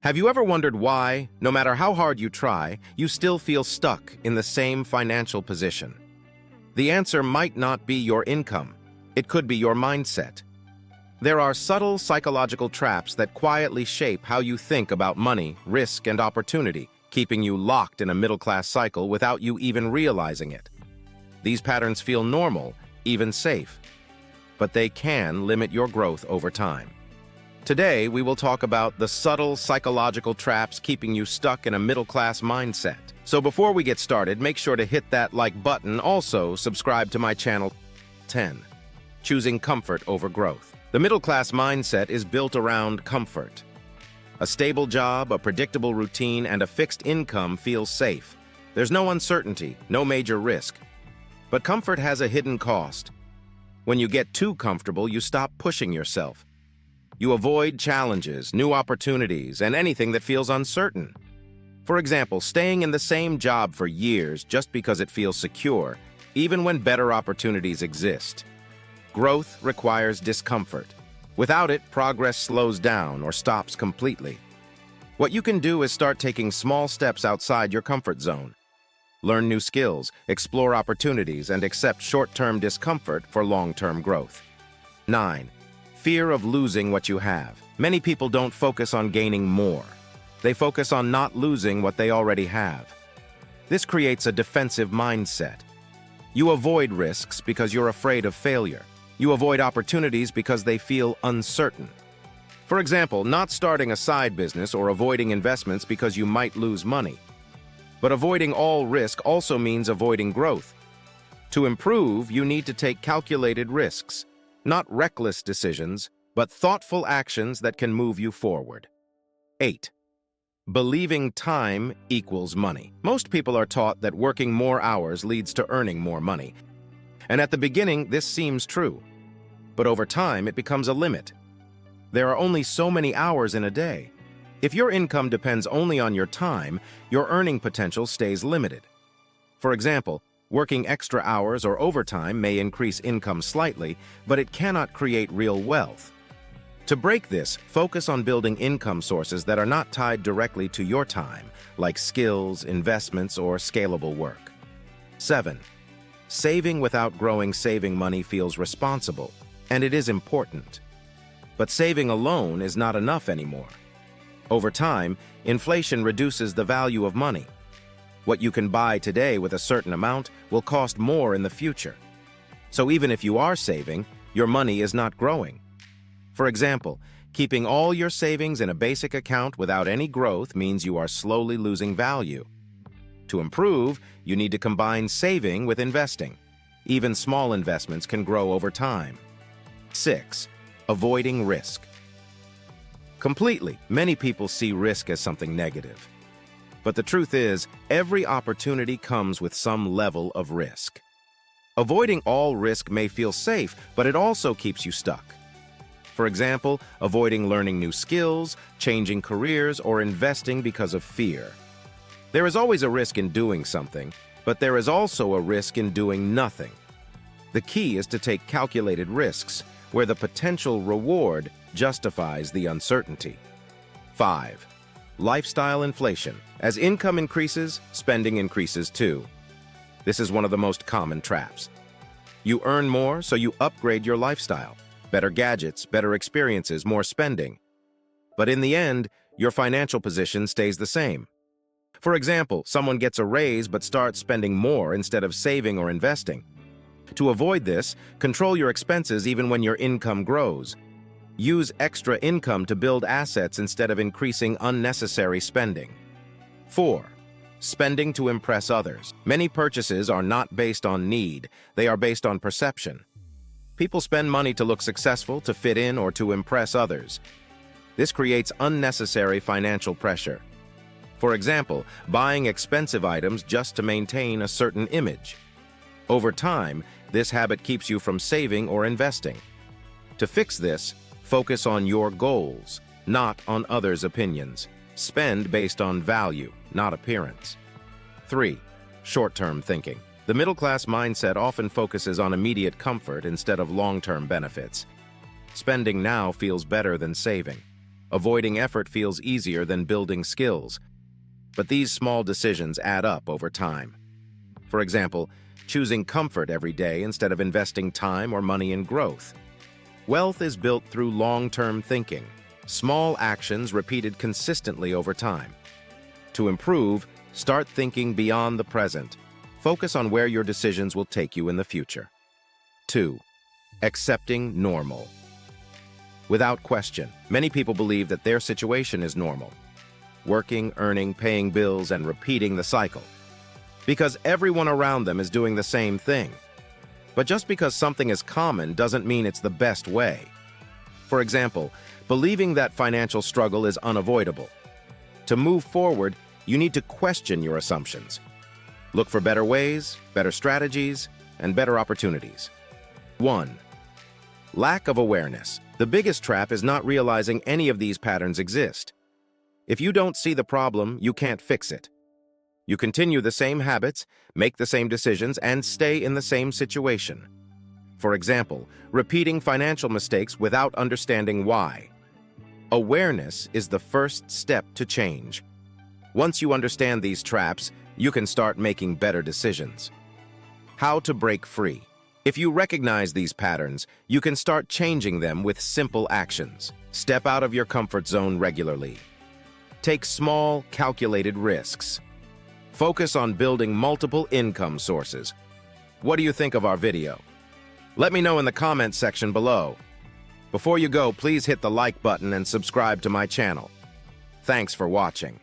Have you ever wondered why, no matter how hard you try, you still feel stuck in the same financial position? The answer might not be your income. It could be your mindset. There are subtle psychological traps that quietly shape how you think about money, risk, and opportunity, keeping you locked in a middle-class cycle without you even realizing it. These patterns feel normal, even safe, but they can limit your growth over time. Today, we will talk about the subtle psychological traps keeping you stuck in a middle-class mindset. So before we get started, make sure to hit that like button. Also, subscribe to my channel. 10. Choosing comfort over growth. The middle-class mindset is built around comfort. A stable job, a predictable routine, and a fixed income feels safe. There's no uncertainty, no major risk. But comfort has a hidden cost. When you get too comfortable, you stop pushing yourself. You avoid challenges, new opportunities, and anything that feels uncertain. For example, staying in the same job for years just because it feels secure, even when better opportunities exist. Growth requires discomfort. Without it, progress slows down or stops completely. What you can do is start taking small steps outside your comfort zone. Learn new skills, explore opportunities, and accept short-term discomfort for long-term growth. 9. Fear of losing what you have. Many people don't focus on gaining more. They focus on not losing what they already have. This creates a defensive mindset. You avoid risks because you're afraid of failure. You avoid opportunities because they feel uncertain. For example, not starting a side business or avoiding investments because you might lose money. But avoiding all risk also means avoiding growth. To improve, you need to take calculated risks. Not reckless decisions, but thoughtful actions that can move you forward. 8. Believing time equals money. Most people are taught that working more hours leads to earning more money. And at the beginning, this seems true. But over time, it becomes a limit. There are only so many hours in a day. If your income depends only on your time, your earning potential stays limited. For example, working extra hours or overtime may increase income slightly, but it cannot create real wealth. To break this, focus on building income sources that are not tied directly to your time, like skills, investments, or scalable work. 7. Saving without growing. Saving money feels responsible, and it is important. But saving alone is not enough anymore. Over time, inflation reduces the value of money. What you can buy today with a certain amount will cost more in the future. So even if you are saving, your money is not growing. For example, keeping all your savings in a basic account without any growth means you are slowly losing value. To improve, you need to combine saving with investing. Even small investments can grow over time. 6. Avoiding risk. Completely, many people see risk as something negative. But the truth is, every opportunity comes with some level of risk. Avoiding all risk may feel safe, but it also keeps you stuck. For example, avoiding learning new skills, changing careers, or investing because of fear. There is always a risk in doing something, but there is also a risk in doing nothing. The key is to take calculated risks, where the potential reward justifies the uncertainty. 5. Lifestyle inflation. As income increases, spending increases too. This is one of the most common traps. You earn more, so you upgrade your lifestyle. Better gadgets, better experiences, more spending. But in the end, your financial position stays the same. For example, someone gets a raise but starts spending more instead of saving or investing. To avoid this, control your expenses even when your income grows. Use extra income to build assets instead of increasing unnecessary spending. 4. Spending to impress others. Many purchases are not based on need, they are based on perception. People spend money to look successful, to fit in, or to impress others. This creates unnecessary financial pressure. For example, buying expensive items just to maintain a certain image. Over time, this habit keeps you from saving or investing. To fix this, focus on your goals, not on others' opinions. Spend based on value, not appearance. 3. Short-term thinking. The middle-class mindset often focuses on immediate comfort instead of long-term benefits. Spending now feels better than saving. Avoiding effort feels easier than building skills, but these small decisions add up over time. For example, choosing comfort every day instead of investing time or money in growth. Wealth is built through long-term thinking, small actions repeated consistently over time. To improve, start thinking beyond the present. Focus on where your decisions will take you in the future. 2. Accepting normal. Without question, many people believe that their situation is normal. Working, earning, paying bills, and repeating the cycle. Because everyone around them is doing the same thing. But just because something is common doesn't mean it's the best way. For example, believing that financial struggle is unavoidable. To move forward, you need to question your assumptions. Look for better ways, better strategies, and better opportunities. 1. Lack of awareness. The biggest trap is not realizing any of these patterns exist. If you don't see the problem, you can't fix it. You continue the same habits, make the same decisions, and stay in the same situation. For example, repeating financial mistakes without understanding why. Awareness is the first step to change. Once you understand these traps, you can start making better decisions. How to break free. If you recognize these patterns, you can start changing them with simple actions. Step out of your comfort zone regularly. Take small, calculated risks. Focus on building multiple income sources. What do you think of our video? Let me know in the comments section below. Before you go, please hit the like button and subscribe to my channel. Thanks for watching.